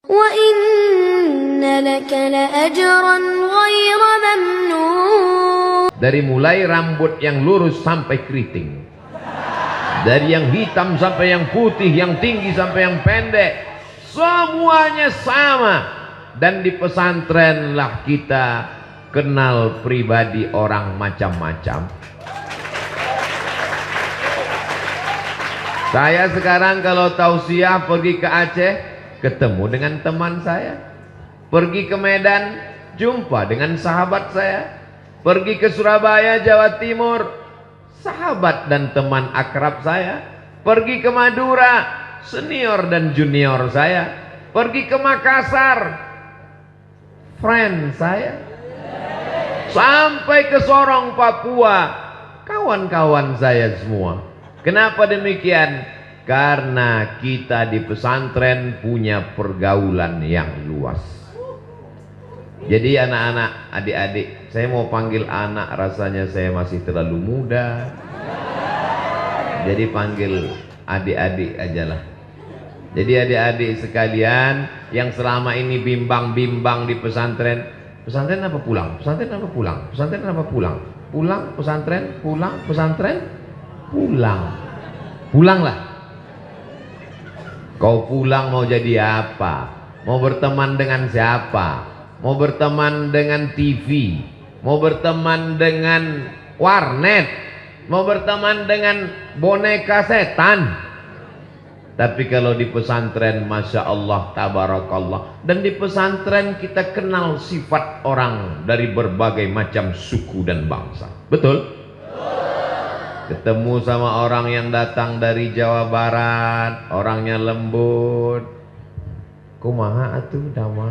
وَإِنَّ لَكَ لَأَجْرًا غَيْرَ مَمْنُونٍ. Dari mulai rambut yang lurus sampai keriting, dari yang hitam sampai yang putih, yang tinggi sampai yang pendek, semuanya sama. Dan di pesantrenlah kita kenal pribadi orang macam-macam. Saya sekarang kalau tausiah pergi ke Aceh, ketemu dengan teman saya. Pergi ke Medan, jumpa dengan sahabat saya. Pergi ke Surabaya, Jawa Timur, sahabat dan teman akrab saya. Pergi ke Madura, senior dan junior saya. Pergi ke Makassar, friend saya. Sampai ke Sorong, Papua, kawan-kawan saya semua. Kenapa demikian? Karena kita di pesantren punya pergaulan yang luas. Jadi anak-anak, adik-adik, saya mau panggil anak, rasanya saya masih terlalu muda. Jadi panggil adik-adik ajalah. Jadi adik-adik sekalian yang selama ini bimbang-bimbang di pesantren, pesantren apa pulang? Pesantren apa pulang? Pesantren apa pulang? Pulang, pesantren, pulang, pesantren, pulang. Pulanglah. Kau pulang mau jadi apa? Mau berteman dengan siapa? Mau berteman dengan TV? Mau berteman dengan warnet? Mau berteman dengan boneka setan? Tapi kalau di pesantren, Masya Allah, Tabarakallah. Dan di pesantren kita kenal sifat orang dari berbagai macam suku dan bangsa. Betul? Ketemu sama orang yang datang dari Jawa Barat, orangnya lembut. Kumaha atuh dama.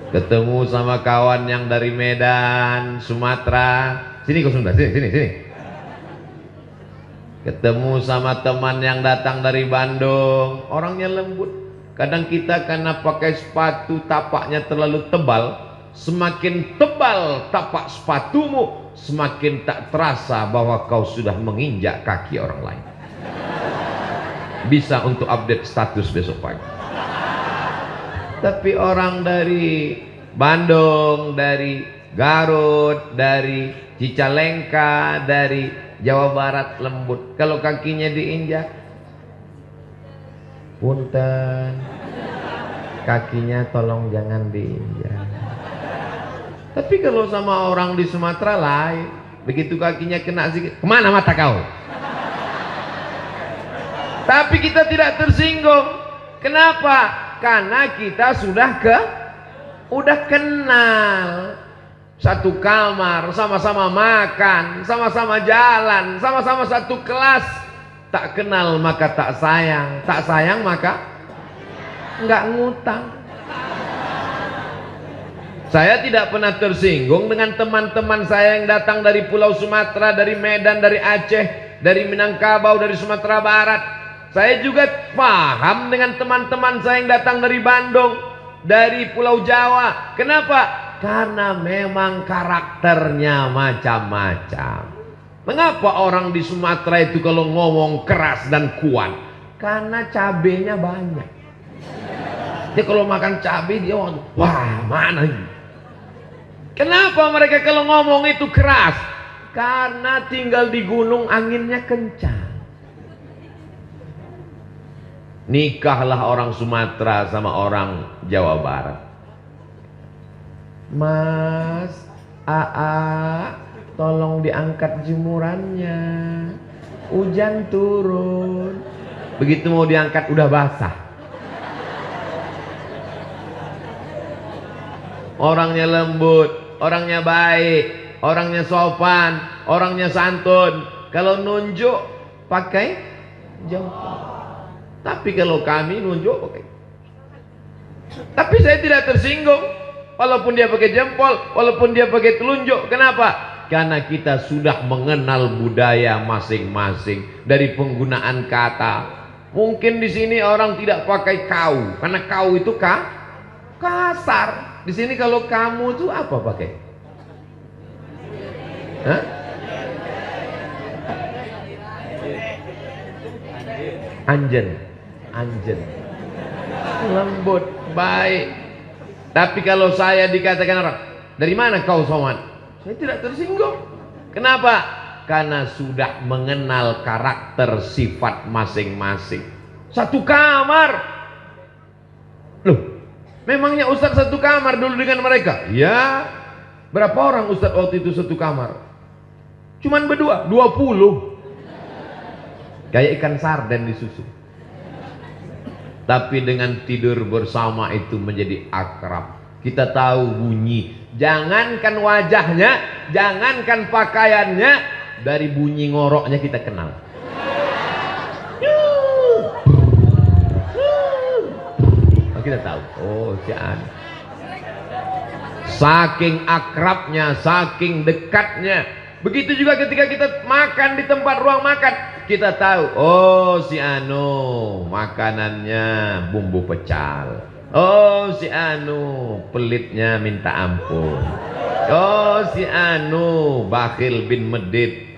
Ketemu sama kawan yang dari Medan, Sumatera. Sini kau Sunda, sini. Ketemu sama teman yang datang dari Bandung, orangnya lembut. Kadang kita karena pakai sepatu tapaknya terlalu tebal, semakin tebal tapak sepatumu, semakin tak terasa bahwa kau sudah menginjak kaki orang lain. Bisa untuk update status besok pagi. Tapi orang dari Bandung, dari Garut, dari Cicalengka, dari Jawa Barat lembut. Kalau kakinya diinjak, punten, kakinya tolong jangan diinjak. Tapi kalau sama orang di Sumatera lain, begitu kakinya kena sedikit, kemana mata kau? Tapi kita tidak tersinggung. Kenapa? Karena kita sudah kenal. Satu kamar, sama-sama makan, sama-sama jalan, sama-sama satu kelas. Tak kenal maka tak sayang, tak sayang maka nggak ngutang. Saya tidak pernah tersinggung dengan teman-teman saya yang datang dari Pulau Sumatera, dari Medan, dari Aceh, dari Minangkabau, dari Sumatera Barat. Saya juga paham dengan teman-teman saya yang datang dari Bandung, dari Pulau Jawa. Kenapa? Karena memang karakternya macam-macam. Mengapa orang di Sumatera itu kalau ngomong keras dan kuat? Karena cabenya banyak. Dia kalau makan cabai dia wah mana ini? Kenapa mereka kalau ngomong itu keras? Karena tinggal di gunung anginnya kencang. Nikahlah orang Sumatera sama orang Jawa Barat. Mas, Aa, tolong diangkat jemurannya. Hujan turun. Begitu mau diangkat udah basah. Orangnya lembut, orangnya baik, orangnya sopan, orangnya santun. Kalau nunjuk pakai jempol. Tapi kalau kami nunjuk pakai. Tapi saya tidak tersinggung. Walaupun dia pakai jempol, walaupun dia pakai telunjuk. Kenapa? Karena kita sudah mengenal budaya masing-masing dari penggunaan kata. Mungkin di sini orang tidak pakai kau, karena kau itu kasar. Di sini kalau kamu itu apa pakai? Hah? Anjen. Anjen. Lembut, baik. Tapi kalau saya dikatakan orang, dari mana kau Somad? Saya tidak tersinggung. Kenapa? Karena sudah mengenal karakter sifat masing-masing. Satu kamar. Loh, memangnya Ustadz satu kamar dulu dengan mereka? Ya. Berapa orang Ustadz waktu itu satu kamar? Cuman berdua, 20. Kayak ikan sarden disusun. Tapi dengan tidur bersama itu menjadi akrab. Kita tahu bunyi. Jangankan wajahnya, jangankan pakaiannya, dari bunyi ngoroknya kita kenal. Kita tahu, oh si An. Saking akrabnya, saking dekatnya. Begitu juga ketika kita makan di tempat ruang makan, kita tahu, oh si Anu makanannya bumbu pecal. Oh si Anu pelitnya minta ampun. Oh si Anu bakhil bin medit.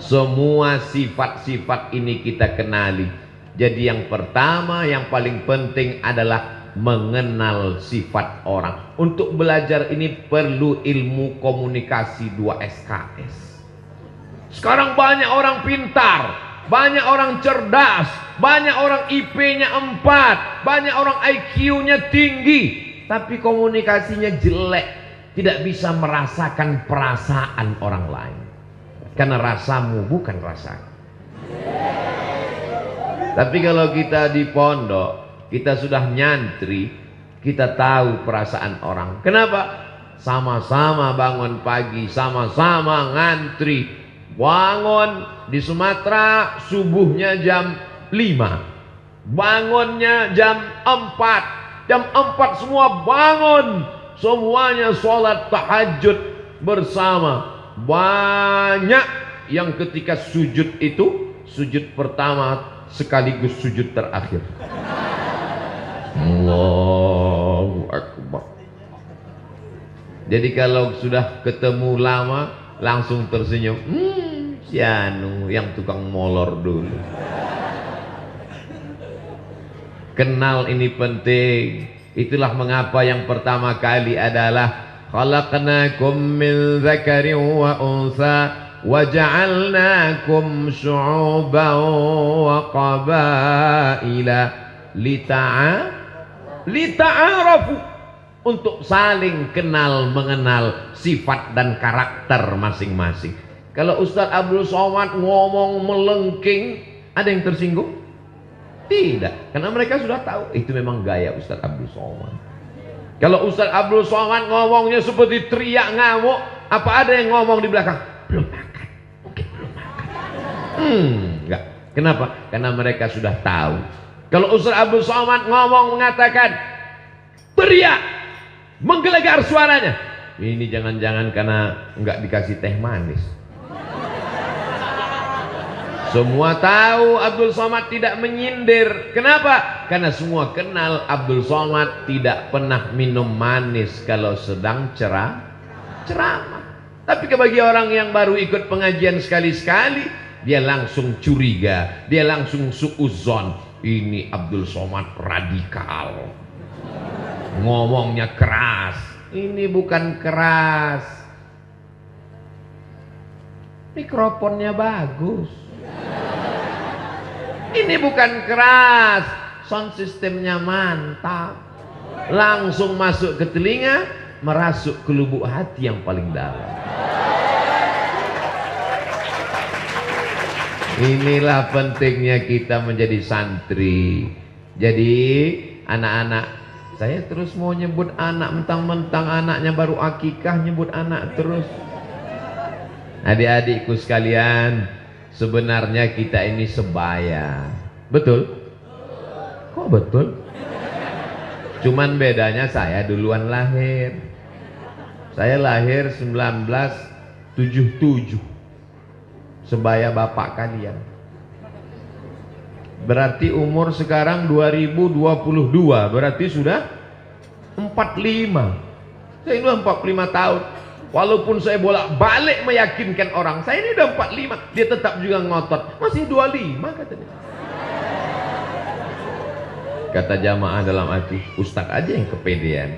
Semua sifat-sifat ini kita kenali. Jadi yang pertama, yang paling penting adalah mengenal sifat orang. Untuk belajar ini perlu ilmu komunikasi 2 SKS. Sekarang banyak orang pintar, banyak orang cerdas, banyak orang IP-nya 4, banyak orang IQ-nya tinggi, tapi komunikasinya jelek, tidak bisa merasakan perasaan orang lain. Karena rasamu bukan rasaku. Tapi kalau kita di pondok, kita sudah nyantri, kita tahu perasaan orang. Kenapa? Sama-sama bangun pagi, sama-sama ngantri. Bangun di Sumatera subuhnya jam 5. Bangunnya jam 4. Jam 4 semua bangun. Semuanya sholat tahajud bersama. Banyak yang ketika sujud itu, sujud pertama sekaligus sujud terakhir. Allahu Akbar. Jadi kalau sudah ketemu lama langsung tersenyum. Si Anu yang tukang molor dulu. Kenal ini penting. Itulah mengapa yang pertama kali adalah khalaqnakum min dzakarin wa unsa وَجَعَلْنَاكُمْ شُعُوبًا وَقَبَائِلَ لِتَعَارَفُوا, untuk saling kenal mengenal sifat dan karakter masing-masing. Kalau Ustaz Abdul Somad ngomong melengking, ada yang tersinggung? Tidak, karena mereka sudah tahu itu memang gaya Ustaz Abdul Somad. Kalau Ustaz Abdul Somad ngomongnya seperti teriak ngamuk, apa ada yang ngomong di belakang? Belum makan. Enggak. Kenapa? Karena mereka sudah tahu. Kalau Ustaz Abdul Somad ngomong mengatakan teriak, menggelegar suaranya, ini jangan-jangan karena enggak dikasih teh manis. Semua tahu Abdul Somad tidak menyindir. Kenapa? Karena semua kenal Abdul Somad tidak pernah minum manis kalau sedang ceramah. Tapi bagi orang yang baru ikut pengajian sekali-sekali, dia langsung curiga, dia langsung suudzon. Ini Abdul Somad radikal, ngomongnya keras. Ini bukan keras, mikrofonnya bagus. Ini bukan keras, sound systemnya mantap, langsung masuk ke telinga, merasuk ke lubuk hati yang paling dalam. Inilah pentingnya kita menjadi santri. Jadi anak-anak, saya terus mau nyebut anak, mentang-mentang anaknya baru akikah nyebut anak terus. Adik-adikku sekalian, sebenarnya kita ini sebaya. Betul? Kok betul? Cuman bedanya saya duluan lahir. Saya lahir 1977. Sebaya bapak kalian. Berarti umur sekarang 2022, berarti sudah 45. Saya ini 45 tahun. Walaupun saya bolak-balik meyakinkan orang, saya ini udah 45, dia tetap juga ngotot. Masih 25 katanya. Kata jamaah dalam hati, Ustadz aja yang kepedean.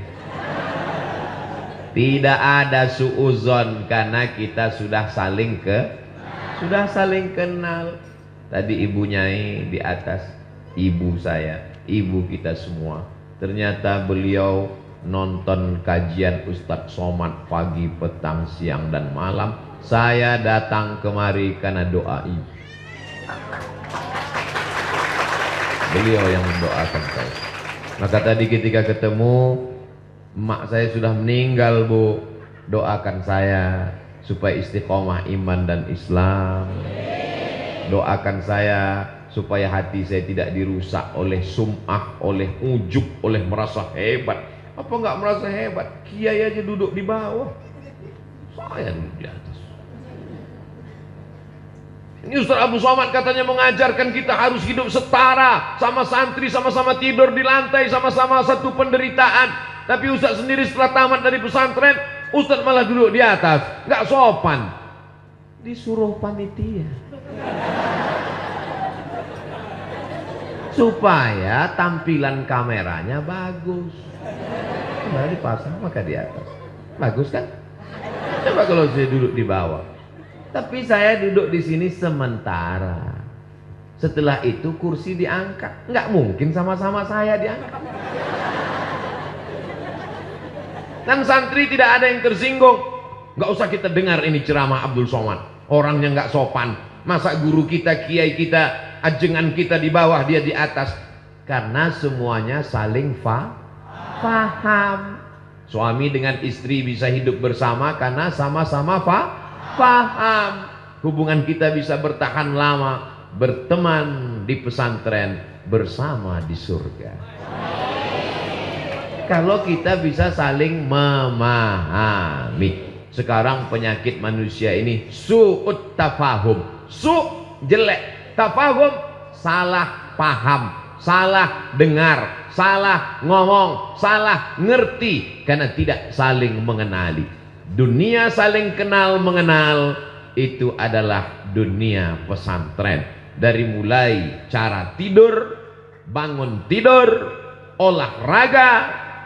Tidak ada suuzon karena kita sudah saling kenal. Tadi ibu Nyai di atas, ibu saya, ibu kita semua. Ternyata beliau nonton kajian Ustadz Somad pagi, petang, siang dan malam. Saya datang kemari karena doa ibu. Beliau yang mendoakan saya. Maka tadi ketika ketemu, emak saya sudah meninggal, Bu. Doakan saya supaya istiqomah iman dan Islam. Doakan saya supaya hati saya tidak dirusak oleh sum'ah, oleh ujub, oleh merasa hebat. Apa enggak merasa hebat? Kiai aja duduk di bawah, saya duduk di atas. Ini Ustaz Abdul Somad katanya mengajarkan kita harus hidup setara, sama santri sama-sama tidur di lantai, sama-sama satu penderitaan. Tapi Ustaz sendiri setelah tamat dari pesantren, Ustaz malah duduk di atas, nggak sopan. Disuruh panitia supaya tampilan kameranya bagus. Nah, dipasang maka di atas, bagus kan? Coba kalau saya duduk di bawah. Tapi saya duduk di sini sementara. Setelah itu kursi diangkat. Nggak mungkin sama-sama saya diangkat. Dan santri tidak ada yang tersinggung. Nggak usah kita dengar ini ceramah Abdul Somad. Orangnya nggak sopan. Masa guru kita, kiai kita, ajengan kita di bawah, dia di atas. Karena semuanya saling paham. Suami dengan istri bisa hidup bersama karena sama-sama paham. Hubungan kita bisa bertahan lama, berteman di pesantren, bersama di surga. Kalau kita bisa saling memahami. Sekarang penyakit manusia ini su'ut tafahum. Su' jelek, tafahum salah paham, salah dengar, salah ngomong, salah ngerti karena tidak saling mengenali. Dunia saling kenal mengenal itu adalah dunia pesantren. Dari mulai cara tidur, bangun tidur, olahraga,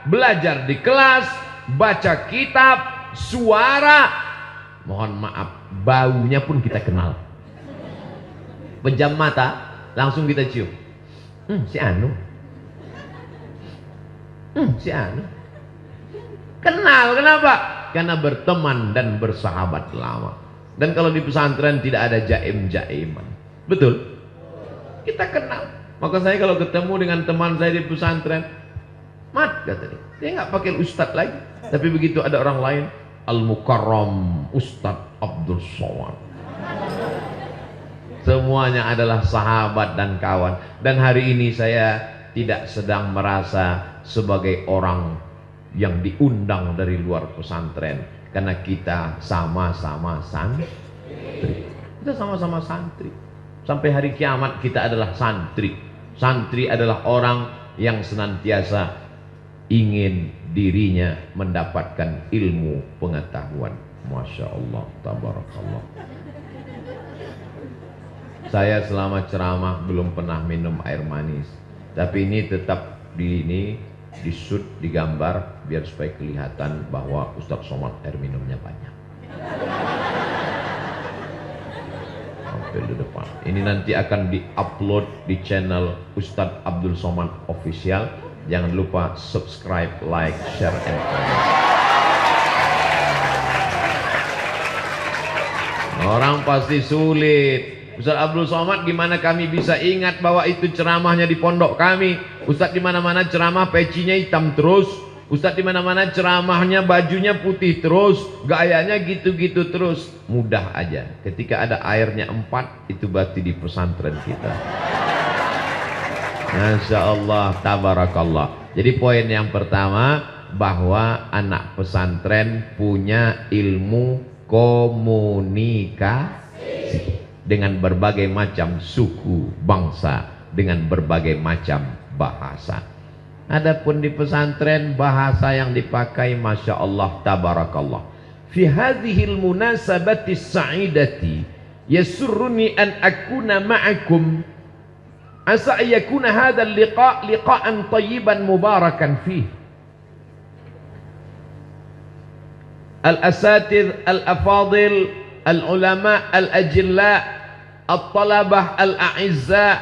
belajar di kelas, baca kitab, suara, mohon maaf, baunya pun kita kenal. Pejam mata, langsung kita cium. Si Anu. Si Anu. Kenal, kenapa? Karena berteman dan bersahabat lama. Dan kalau di pesantren tidak ada jaim-jaiman. Betul? Kita kenal. Maka saya kalau ketemu dengan teman saya di pesantren, Mat, kata dia nggak pakai Ustadz lagi. Tapi begitu ada orang lain, Al-Mukarram Ustadz Abdul Somad. Semuanya adalah sahabat dan kawan. Dan hari ini saya tidak sedang merasa sebagai orang yang diundang dari luar pesantren, karena kita sama-sama santri. Kita sama-sama santri. Sampai hari kiamat kita adalah santri. Santri adalah orang yang senantiasa ingin dirinya mendapatkan ilmu pengetahuan. Masya Allah, tabarakallah. Saya selama ceramah belum pernah minum air manis, tapi ini tetap di shoot, digambar biar supaya kelihatan bahwa Ustadz Somad air minumnya banyak. Sampai di depan. Ini nanti akan di-upload di channel Ustadz Abdul Somad Official. Jangan lupa subscribe, like, share, and comment. Orang pasti sulit. Ustadz Abdul Somad, gimana kami bisa ingat bahwa itu ceramahnya di pondok kami? Ustadz di mana-mana ceramah pecinya hitam terus. Ustadz di mana-mana ceramahnya bajunya putih terus, gayanya gitu-gitu terus. Mudah aja. Ketika ada airnya 4, itu berarti di pesantren kita. Masya Allah, tabarakallah. Jadi poin yang pertama, bahwa anak pesantren punya ilmu komunikasi dengan berbagai macam suku, bangsa, dengan berbagai macam bahasa. Adapun di pesantren, bahasa yang dipakai Masya Allah, tabarakallah. Fi hadhil munasabati sa'idati yasurruni an akuna ma'akum asa yakuna hadzal liqa'an tayyiban mubarakan fih. Al-asatidh al-afadil al-ulama al-ajilla at-talabah al-a'izza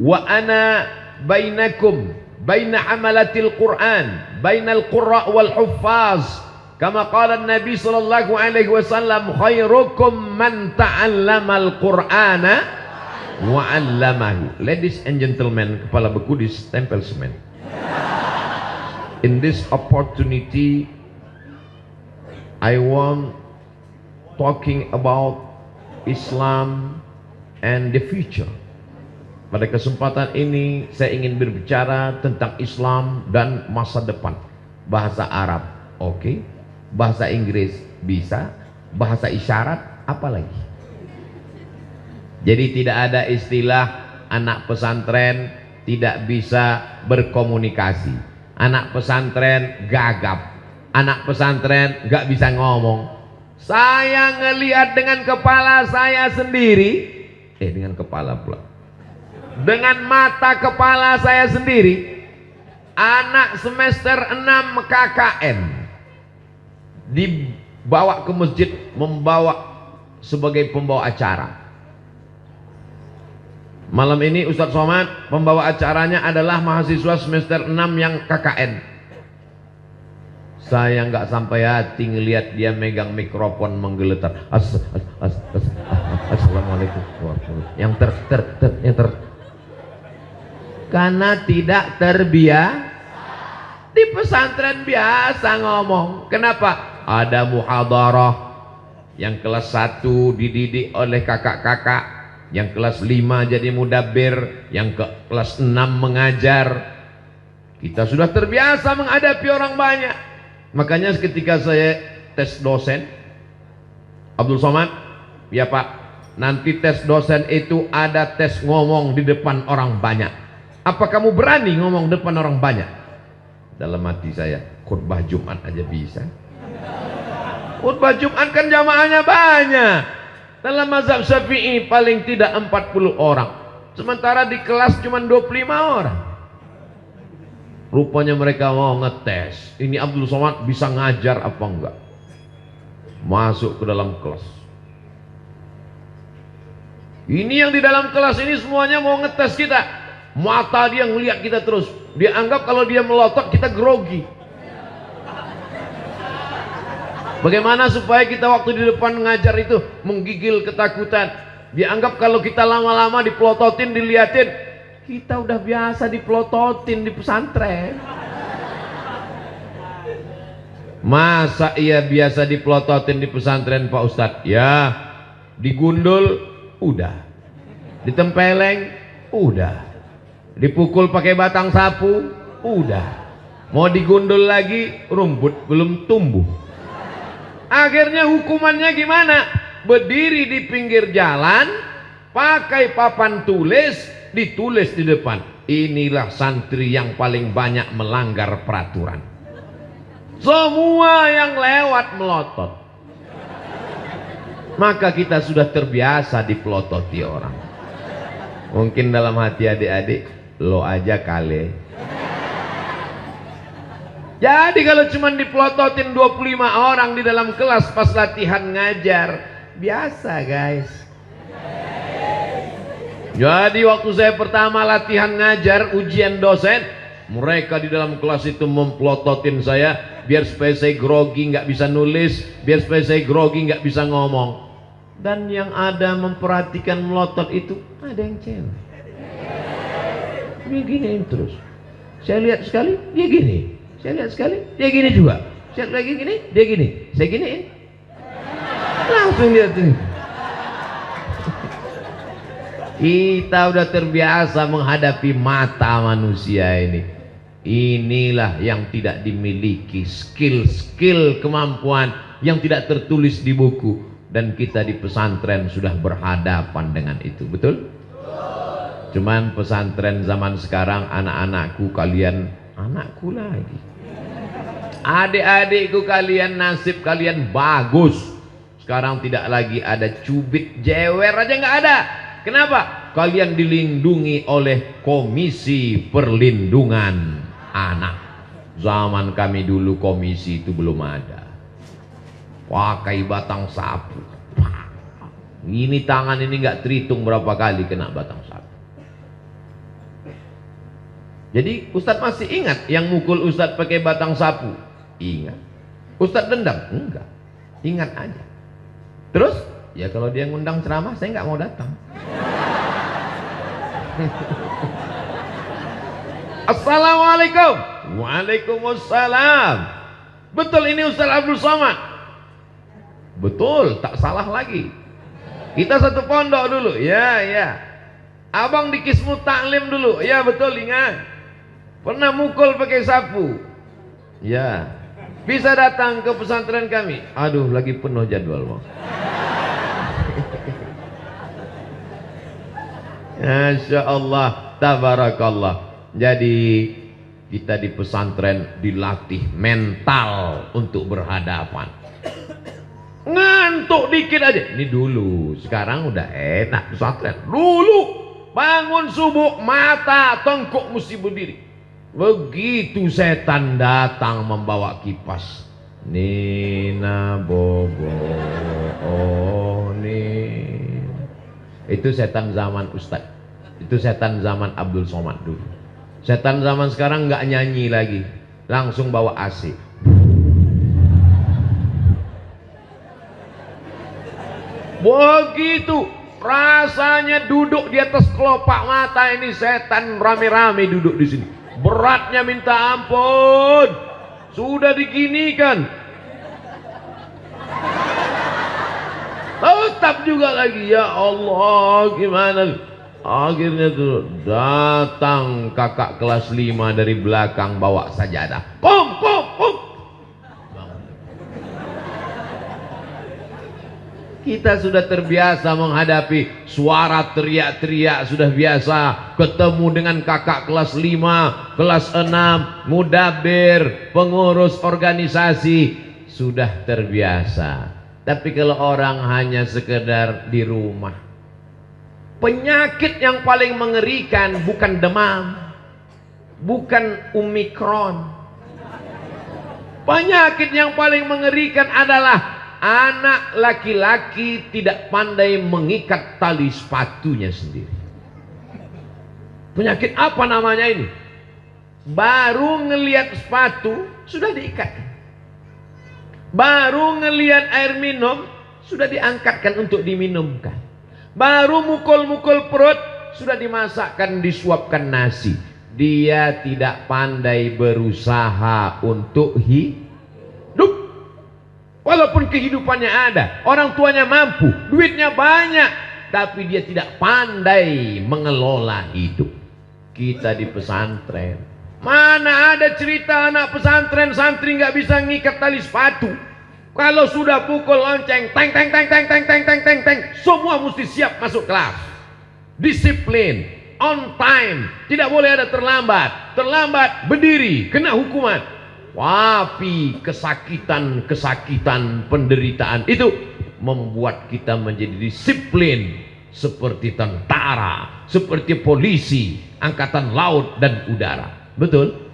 wa ana bainakum baina hamalatil Qur'an bainal qurra wal huffaz kama qala an-nabi sallallahu alaihi wasallam khairukum man ta'allamal Qur'ana wa 'allamahu. Ladies and gentlemen, kepala beku di stempel semen. In this opportunity I want talking about Islam and the future. Pada kesempatan ini saya ingin berbicara tentang Islam dan masa depan. Bahasa Arab, oke. Bahasa Inggris bisa. Bahasa isyarat, apalagi. Jadi tidak ada istilah anak pesantren tidak bisa berkomunikasi. Anak pesantren gagap. Anak pesantren gak bisa ngomong. Saya ngelihat dengan kepala saya sendiri. Dengan kepala pula. Dengan mata kepala saya sendiri, anak semester 6 KKN dibawa ke masjid sebagai pembawa acara. Malam ini Ustadz Somad, pembawa acaranya adalah mahasiswa semester 6 yang KKN. Saya nggak sampai hati ngelihat dia megang mikrofon menggeletar. Assalamualaikum warahmatullahi wabarakatuh. Karena tidak terbiasa. Di pesantren biasa ngomong. Kenapa? Ada muhadarah. Yang kelas 1 dididik oleh kakak-kakak. Yang kelas 5 jadi mudabbir. Yang kelas 6 mengajar. Kita sudah terbiasa menghadapi orang banyak. Makanya ketika saya tes dosen, Abdul Somad, ya Pak, nanti tes dosen itu ada tes ngomong di depan orang banyak. Apa kamu berani ngomong depan orang banyak? Dalam hati saya, khutbah Jumat aja bisa. Khutbah Jumat kan jamaahnya banyak. Dalam mazhab Syafi'i paling tidak 40 orang. Sementara di kelas cuma 25 orang. Rupanya mereka mau ngetes. Ini Abdul Somad bisa ngajar apa enggak? Masuk ke dalam kelas. Ini yang di dalam kelas ini semuanya mau ngetes kita. Mata dia ngelihat kita terus. Dia anggap kalau dia melotot kita grogi. Bagaimana supaya kita waktu di depan ngajar itu menggigil ketakutan? Dia anggap kalau kita lama-lama dipelototin, diliatin, kita udah biasa dipelototin di pesantren. Masa iya biasa dipelototin di pesantren Pak Ustadz? Ya, digundul udah, ditempeleng udah, dipukul pakai batang sapu udah, mau digundul lagi rumput belum tumbuh. Akhirnya hukumannya gimana? Berdiri di pinggir jalan, pakai papan tulis, ditulis di depan, inilah santri yang paling banyak melanggar peraturan. Semua yang lewat melotot. Maka kita sudah terbiasa dipelototi orang. Mungkin dalam hati adik-adik, lo aja kali. Jadi kalau cuma dipelototin 25 orang di dalam kelas pas latihan ngajar, biasa guys. Jadi waktu saya pertama latihan ngajar ujian dosen, mereka di dalam kelas itu memplototin saya biar supaya saya grogi nggak bisa nulis, biar supaya saya grogi nggak bisa ngomong. Dan yang ada memperhatikan melotot itu ada yang cewek. Dia giniin terus. Saya lihat sekali dia gini, saya lihat sekali dia gini juga, saya lagi gini dia gini, saya giniin langsung dia tuh. Kita udah terbiasa menghadapi mata manusia ini. Inilah yang tidak dimiliki, skill-skill kemampuan yang tidak tertulis di buku, dan kita di pesantren sudah berhadapan dengan itu. Betul? Cuman pesantren zaman sekarang, anak-anakku kalian, anakku lagi, adik-adikku kalian, nasib kalian bagus. Sekarang tidak lagi ada cubit jewer aja nggak ada. Kenapa? kalian dilindungi oleh Komisi Perlindungan Anak. Zaman kami dulu komisi itu belum ada. Pakai batang sapu. Ini tangan ini nggak terhitung berapa kali kena batang sapu. Jadi Ustadz masih ingat yang mukul Ustadz pakai batang sapu? Ingat. Ustadz dendam? Enggak. Ingat aja. Terus? Ya kalau dia ngundang ceramah saya nggak mau datang. Assalamualaikum. Waalaikumsalam. Betul ini Ustadz Abdul Somad? Betul, tak salah lagi. Kita satu pondok dulu. Ya, ya. Abang di Kismu Taklim dulu. Ya, betul, ingat. Pernah mukul pakai sapu. Ya. Bisa datang ke pesantren kami. Aduh, lagi penuh jadwal, Bang. Masya Allah, tabarakallah. Jadi kita di pesantren dilatih mental untuk berhadapan. Ngantuk dikit aja. Ini dulu, sekarang udah enak pesantren. Dulu bangun subuh mata tengkuk mesti berdiri. Begitu setan datang membawa kipas. Nina Bobo, oh nih. Itu setan zaman Ustadz. Itu setan zaman Abdul Somad dulu. Setan zaman sekarang nggak nyanyi lagi, langsung bawa AC. Begitu rasanya duduk di atas kelopak mata ini setan rame-rame duduk di sini. Beratnya minta ampun. Sudah diginikan. Tetap juga lagi, ya Allah, gimana? Akhirnya tuh datang kakak kelas 5 dari belakang bawa sajadah. Pum pum pum. Kita sudah terbiasa menghadapi suara teriak-teriak, sudah biasa ketemu dengan kakak kelas 5, kelas 6, mudabir, pengurus organisasi, sudah terbiasa. Tapi kalau orang hanya sekedar di rumah, penyakit yang paling mengerikan bukan demam, bukan Omikron. Penyakit yang paling mengerikan adalah anak laki-laki tidak pandai mengikat tali sepatunya sendiri. Penyakit apa namanya ini? Baru ngelihat sepatu sudah diikat. Baru ngelihat air minum sudah diangkatkan untuk diminumkan. Baru mukul-mukul perut sudah dimasakkan, disuapkan nasi. Dia tidak pandai berusaha untuk hidup. Walaupun kehidupannya ada, orang tuanya mampu, duitnya banyak, tapi dia tidak pandai mengelola hidup. Kita di pesantren, mana ada cerita anak pesantren santri nggak bisa ngikat tali sepatu. Kalau sudah pukul lonceng, teng teng teng teng teng teng teng teng teng, semua mesti siap masuk kelas. Disiplin, on time, tidak boleh ada terlambat. Terlambat berdiri, kena hukuman. Tapi kesakitan, penderitaan itu membuat kita menjadi disiplin seperti tentara, seperti polisi, angkatan laut dan udara. Betul?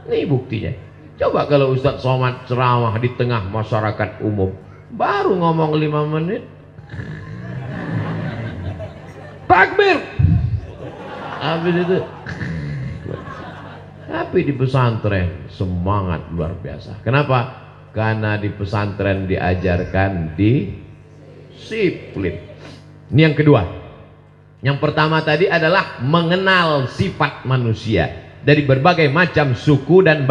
Ini buktinya. Coba kalau Ustadz Somad ceramah di tengah masyarakat umum, baru ngomong 5 menit, takbir. Habis itu. Tapi di pesantren semangat luar biasa. Kenapa? Karena di pesantren diajarkan disiplin. Ini yang kedua. Yang pertama tadi adalah mengenal sifat manusia dari berbagai macam suku dan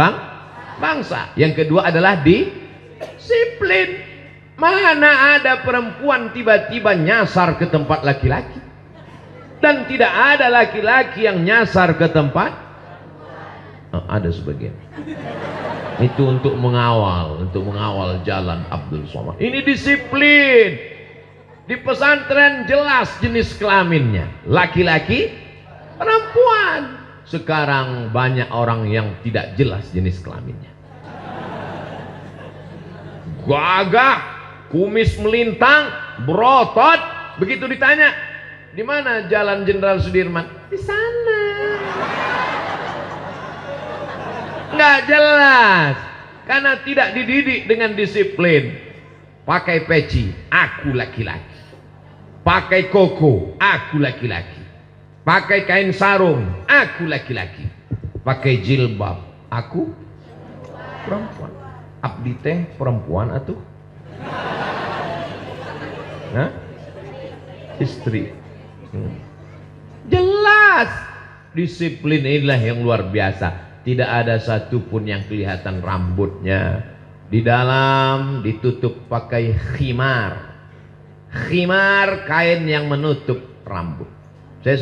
bangsa. Yang kedua adalah disiplin. Mana ada perempuan tiba-tiba nyasar ke tempat laki-laki, dan tidak ada laki-laki yang nyasar ke tempat ada sebagian. Itu untuk mengawal jalan Abdul Somad. Ini disiplin. Di pesantren jelas jenis kelaminnya, laki-laki, perempuan. Sekarang banyak orang yang tidak jelas jenis kelaminnya. Gagah, kumis melintang, berotot. Begitu ditanya, Di mana Jalan Jenderal Sudirman? Di sana. Nggak jelas. Karena tidak dididik dengan disiplin. Pakai peci, aku laki-laki. Pakai koko, aku laki-laki. Pakai kain sarung, aku laki-laki. Pakai jilbab, aku perempuan. Abdi teh perempuan atuh? Hah? Istri. Jelas. Disiplin inilah yang luar biasa. Tidak ada satupun yang kelihatan rambutnya. Di dalam ditutup pakai khimar. Khimar, kain yang menutup rambut. Saya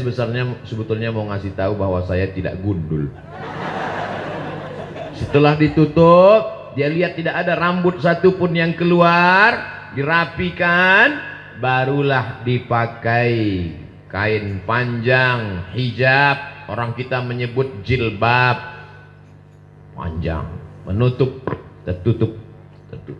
sebetulnya mau ngasih tahu bahwa saya tidak gundul. Setelah ditutup, dia lihat tidak ada rambut satupun yang keluar, dirapikan, barulah dipakai kain panjang, hijab. Orang kita menyebut jilbab. Panjang, menutup, tertutup, tertutup.